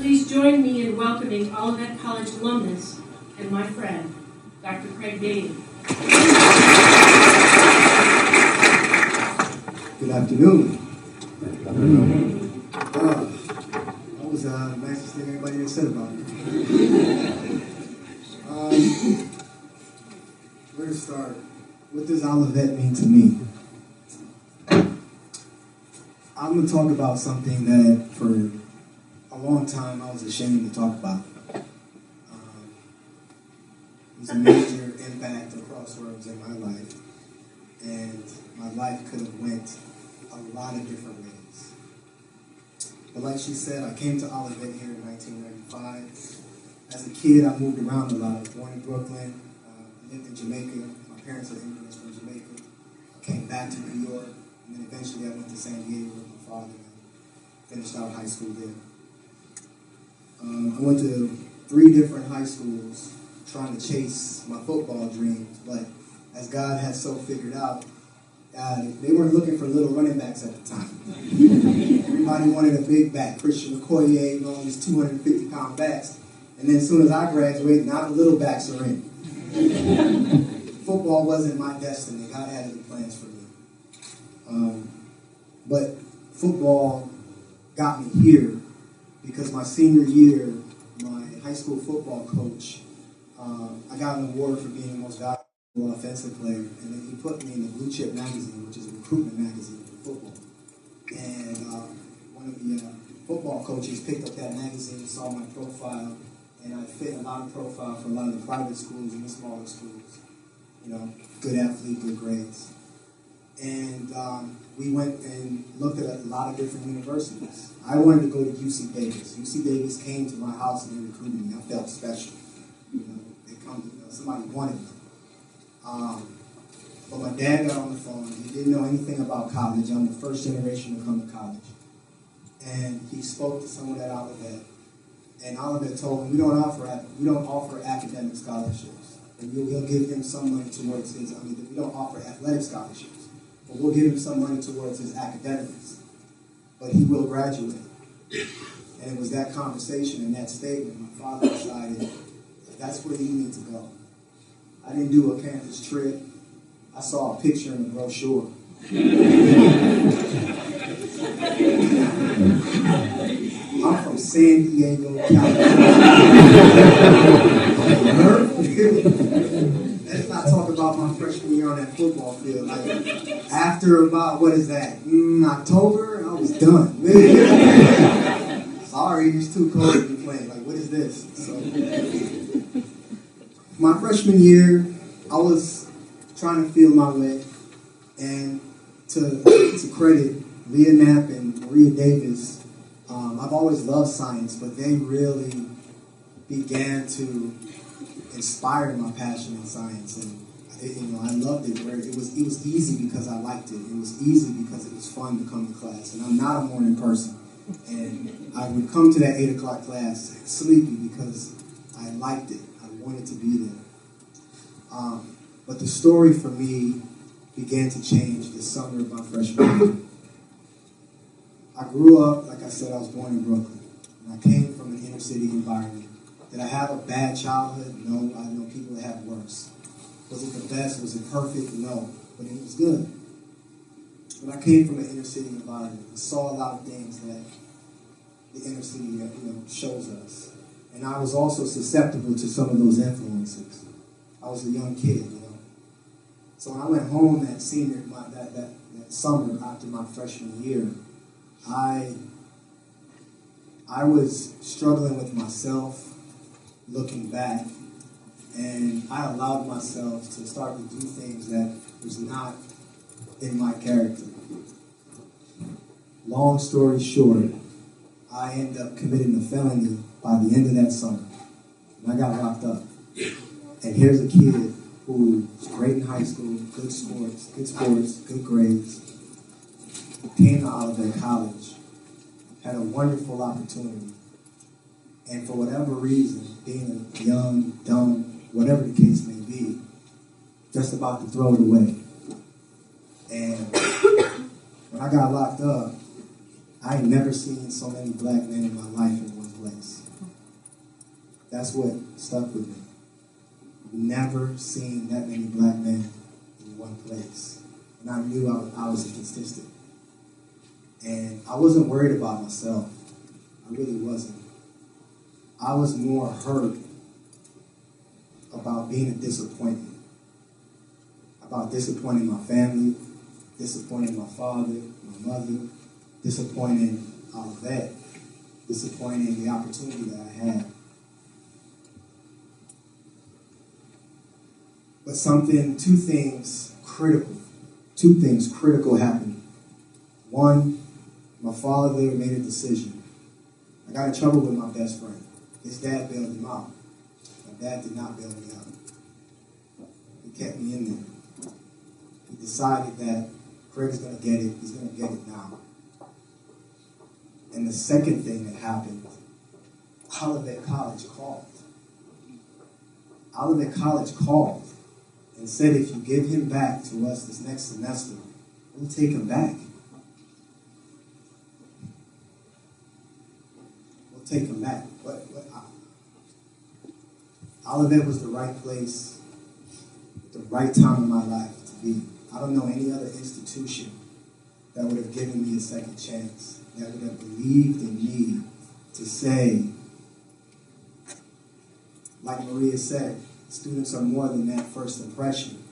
Please join me in welcoming Olivet College alumnus and my friend, Dr. Craig Beatty. Good afternoon. That was the nicest thing anybody ever said about me. Where to start? What does Olivet mean to me? I'm going to talk about something that for a long time I was ashamed to talk about. It was a major impact or crossroads in my life. And my life could have went a lot of different ways. But like she said, I came to Olivet here in 1995. As a kid, I moved around a lot. I was born in Brooklyn, lived in Jamaica. My parents are immigrants from Jamaica. I came back to New York, and then eventually I went to San Diego with my father and finished out high school there. I went to 3 different high schools trying to chase my football dreams, but as God had so figured out, they weren't looking for little running backs at the time. Everybody wanted a big back. Christian McCoy, all these 250-pound backs. And then as soon as I graduated, now the little backs are in. Football wasn't my destiny. God had other plans for me. But football got me here because my senior year, my high school football coach, I got an award for being the most valuable offensive player, and then he put me in the Blue Chip magazine, which is a recruitment magazine for football. And one of the football coaches picked up that magazine, saw my profile, and I fit a lot of profile for a lot of the private schools and the smaller schools. You know, good athlete, good grades. And we went and looked at a lot of different universities. I wanted to go to UC Davis. UC Davis came to my house and they recruited me. I felt special. You know, somebody wanted me. But my dad got on the phone. He didn't know anything about college. I'm the first generation to come to college. And he spoke to someone at Olivet. And Olivet told him, we don't offer academic scholarships. And we'll give him some money towards his, we don't offer athletic scholarships. But we'll give him some money towards his academics. But he will graduate. And it was that conversation and that statement, my father decided, that's where you need to go. I didn't do a campus trip. I saw a picture in the brochure. I'm from San Diego, California. Let's not talk about my freshman year on that football field. Like, after about, what is that, October, I was done. Sorry, it's too cold to be playing. Like, what is this? So, my freshman year, I was trying to feel my way, and to credit Leah Knapp and Maria Davis, I've always loved science, but they really began to inspire my passion in science, and I loved it. Where it was easy because I liked it. It was easy because it was fun to come to class, and I'm not a morning person, and I would come to that 8 o'clock class sleepy because I liked it. I wanted to be there. But the story for me began to change the summer of my freshman year. I grew up, like I said, I was born in Brooklyn. And I came from an inner city environment. Did I have a bad childhood? No. I know people that have worse. Was it the best? Was it perfect? No. But it was good. But I came from an inner city environment. I saw a lot of things that the inner city shows us. And I was also susceptible to some of those influences. I was a young kid, So when I went home that summer after my freshman year, I was struggling with myself, looking back, and I allowed myself to start to do things that was not in my character. Long story short, I ended up committing a felony by the end of that summer, and I got locked up. And here's a kid who was great in high school, good sports, good grades, came to Olivet College, had a wonderful opportunity, and for whatever reason, being a young, dumb, whatever the case may be, just about to throw it away. And when I got locked up, I had never seen so many black men in my life in one place. That's what stuck with me. Never seen that many black men in one place. And I knew I was a statistic. And I wasn't worried about myself. I really wasn't. I was more hurt about being a disappointment. About disappointing my family, disappointing my father, my mother, disappointing Olivet, disappointing the opportunity that I had. But two things critical happened. One, my father made a decision. I got in trouble with my best friend. His dad bailed him out. My dad did not bail me out. He kept me in there. He decided that Craig's going to get it. He's going to get it now. And the second thing that happened, Olivet College called. Olivet College called and said, if you give him back to us this next semester, we'll take him back. We'll take him back. Olivet was the right place at the right time in my life to be. I don't know any other institution that would have given me a second chance, that would have believed in me to say, like Maria said, students are more than that first impression.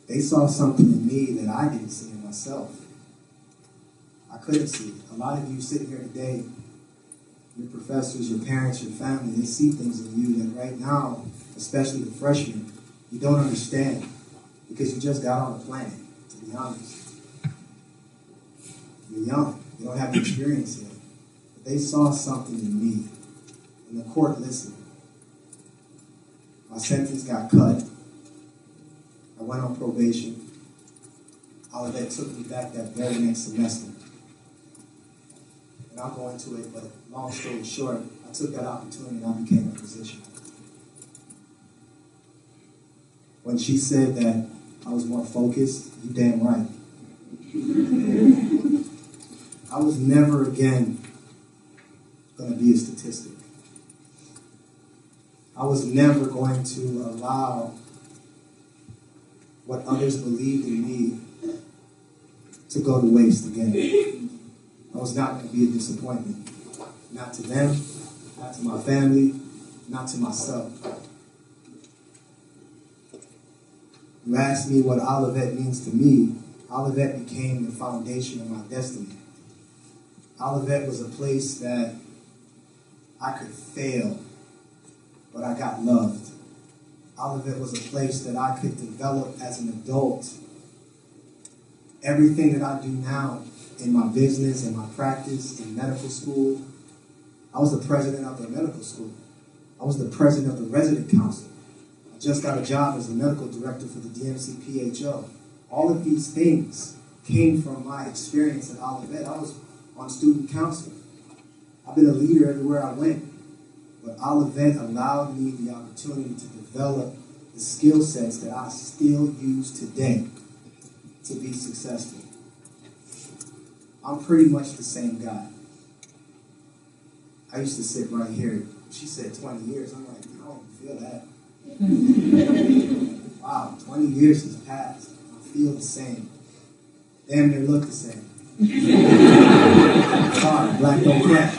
They saw something in me that I didn't see in myself. I couldn't see it. A lot of you sitting here today, your professors, your parents, your family, they see things in you that right now, especially the freshmen, you don't understand because you just got on the planet, to be honest. You're young. You don't have the experience yet. But they saw something in me, and the court listened. My sentence got cut. I went on probation. Olivet took me back that very next semester. And I'll go into it, but long story short, I took that opportunity and I became a physician. When she said that I was more focused, you damn right. I was never again going to be a statistic. I was never going to allow what others believed in me to go to waste again. I was not going to be a disappointment. Not to them, not to my family, not to myself. You asked me what Olivet means to me. Olivet became the foundation of my destiny. Olivet was a place that I could fail, but I got loved. Olivet was a place that I could develop as an adult. Everything that I do now in my business and my practice in medical school, I was the president of the medical school. I was the president of the resident council. I just got a job as the medical director for the DMC PHO. All of these things came from my experience at Olivet. I was on student council. I've been a leader everywhere I went. But Olivet allowed me the opportunity to develop the skill sets that I still use today to be successful. I'm pretty much the same guy. I used to sit right here. She said 20 years. I'm like, I don't feel that. Wow, 20 years has passed. I feel the same. Damn near look the same. Sorry, black don't crack.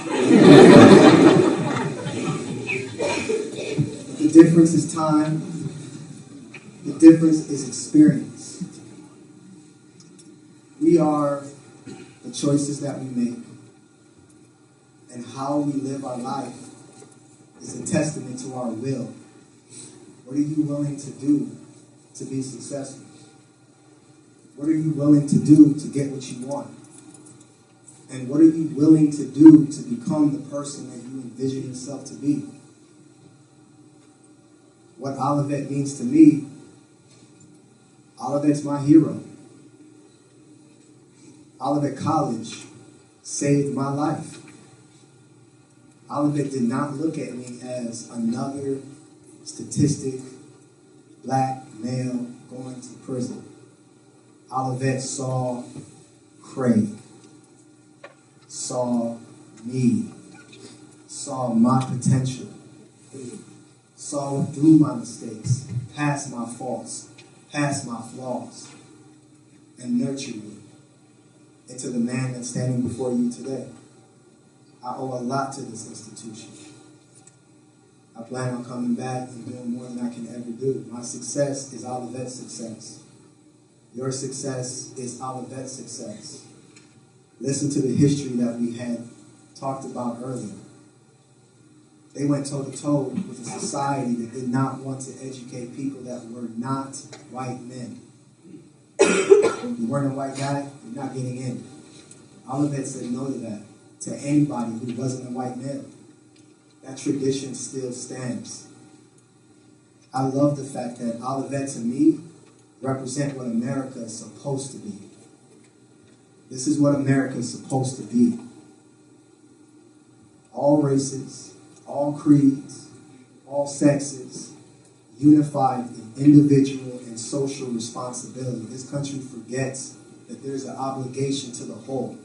The difference is time. The difference is experience. We are the choices that we make, and how we live our life is a testament to our will. What are you willing to do to be successful? What are you willing to do to get what you want? And what are you willing to do to become the person that you envision yourself to be? What Olivet means to me, Olivet's my hero. Olivet College saved my life. Olivet did not look at me as another statistic, black male going to prison. Olivet saw Craig, saw me, saw my potential, saw through my mistakes, past my faults, past my flaws, and nurtured me into the man that's standing before you today. I owe a lot to this institution. I plan on coming back and doing more than I can ever do. My success is Olivet's success. Your success is Olivet's success. Listen to the history that we had talked about earlier. They went toe-to-toe with a society that did not want to educate people that were not white men. You weren't a white guy, you're not getting in. Olivet said no to that, to anybody who wasn't a white male. That tradition still stands. I love the fact that Olivet, to me, represent what America is supposed to be. This is what America is supposed to be. All races, all creeds, all sexes, unified in individual and social responsibility. This country forgets that there's an obligation to the whole.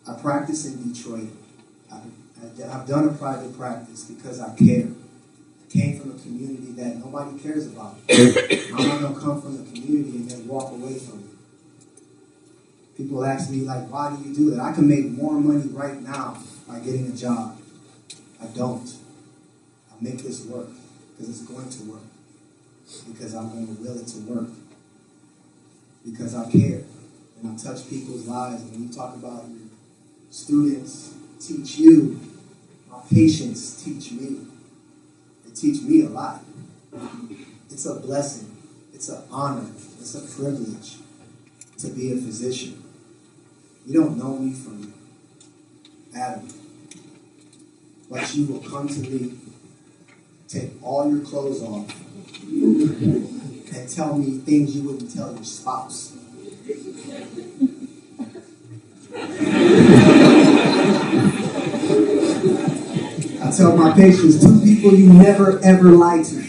I practice in Detroit. I've done a private practice because I care. I came from a community that nobody cares about. I'm not going to come from the community and then walk away from it. People ask me, like, why do you do that? I can make more money right now by getting a job. I don't. I make this work because it's going to work. Because I'm going to will it to work. Because I care. And I touch people's lives. And when you talk about your students teach you, my patients teach me. They teach me a lot. It's a blessing. It's an honor. It's a privilege to be a physician. You don't know me from Adam. But you will come to me, take all your clothes off, and tell me things you wouldn't tell your spouse. I tell my patients, 2 people you never ever lie to.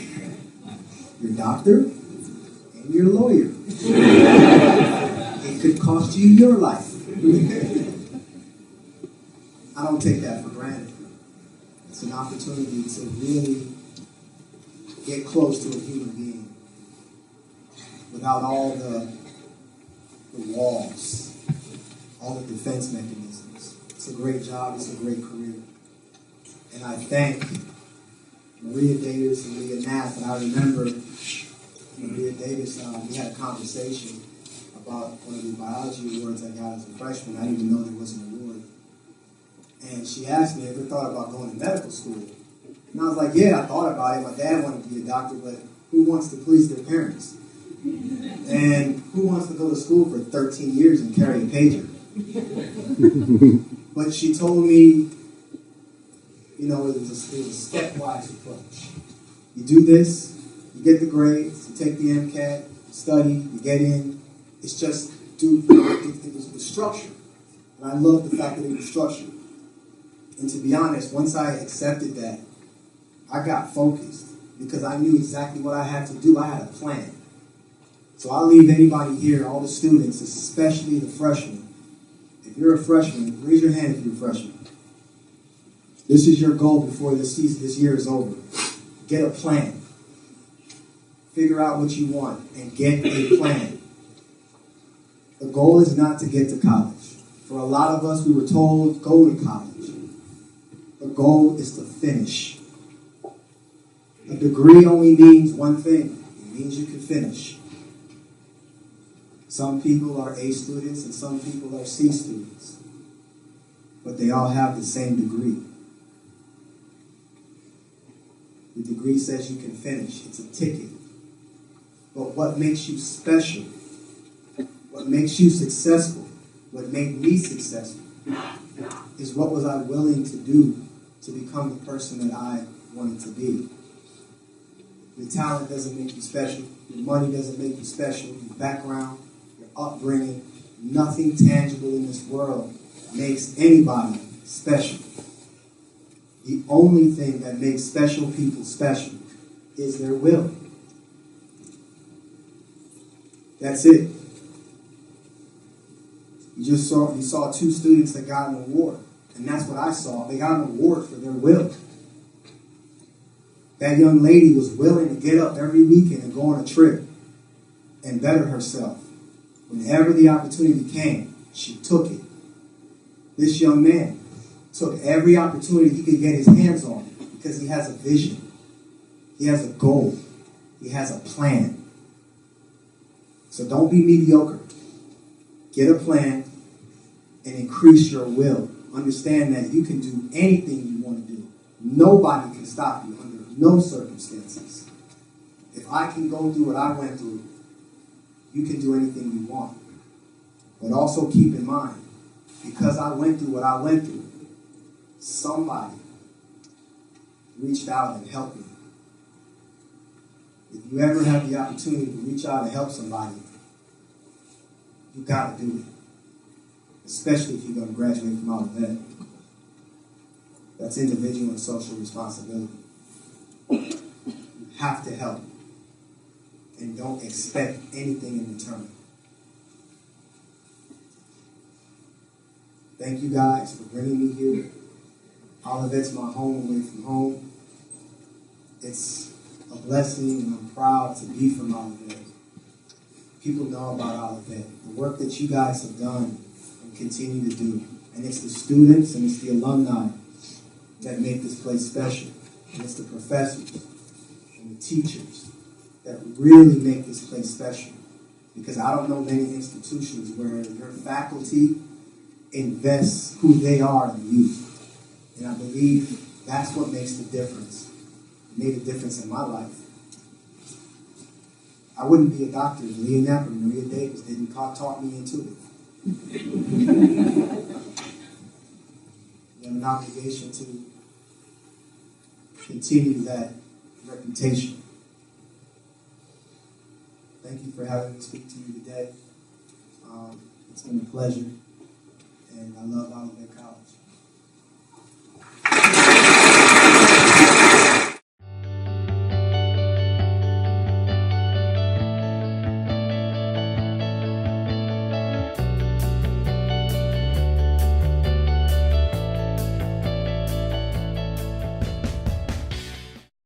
Your doctor and your lawyer. It could cost you your life. I don't take that for granted. It's an opportunity to really get close to a human being without all the walls, all the defense mechanisms. It's a great job. It's a great career. And I thank Maria Davis and Leah Nath. And I remember Maria Davis, we had a conversation about one of the biology awards I got as a freshman. I didn't even know there was an award. And she asked me, ever thought about going to medical school? And I was like, yeah, I thought about it. My dad wanted to be a doctor, but who wants to please their parents? And who wants to go to school for 13 years and carry a pager? But she told me, you know, it was a stepwise approach. You do this, you get the grades, you take the MCAT, you study, you get in. It's just, it was structured. And I love the fact that it was structured. And to be honest, once I accepted that, I got focused because I knew exactly what I had to do. I had a plan. So I'll leave anybody here, all the students, especially the freshmen. If you're a freshman, raise your hand if you're a freshman. This is your goal before this year is over. Get a plan. Figure out what you want and get a plan. The goal is not to get to college. For a lot of us, we were told, go to college. The goal is to finish. A degree only means one thing. It means you can finish. Some people are A students and some people are C students. But they all have the same degree. The degree says you can finish. It's a ticket. But what makes you special, what makes you successful, what made me successful, is what was I willing to do to become the person that I wanted to be. Your talent doesn't make you special. Your money doesn't make you special. Your background, your upbringing, nothing tangible in this world makes anybody special. The only thing that makes special people special is their will. That's it. You saw 2 students that got an award. And that's what I saw. They got an award for their will. That young lady was willing to get up every weekend and go on a trip and better herself. Whenever the opportunity came, she took it. This young man took every opportunity he could get his hands on because he has a vision. He has a goal. He has a plan. So don't be mediocre. Get a plan and increase your will. Understand that you can do anything you want to do. Nobody can stop you under no circumstances. If I can go through what I went through, you can do anything you want. But also keep in mind, because I went through what I went through, somebody reached out and helped me. If you ever have the opportunity to reach out and help somebody, you got to do it. Especially if you're going to graduate from Olivet. That's individual and social responsibility. You have to help. And don't expect anything in return. Thank you guys for bringing me here. Olivet's my home away from home. It's a blessing, and I'm proud to be from Olivet. People know about Olivet, the work that you guys have done and continue to do. And it's the students and it's the alumni that make this place special. And it's the professors and the teachers that really make this place special. Because I don't know many institutions where your faculty invests who they are in you. And I believe that's what makes the difference. It made a difference in my life. I wouldn't be a doctor if Leah Knapp or Maria Davis didn't talk me into it. You have an obligation to continue that reputation. Thank you for having me speak to you today. It's been a pleasure, and I love Olivet College.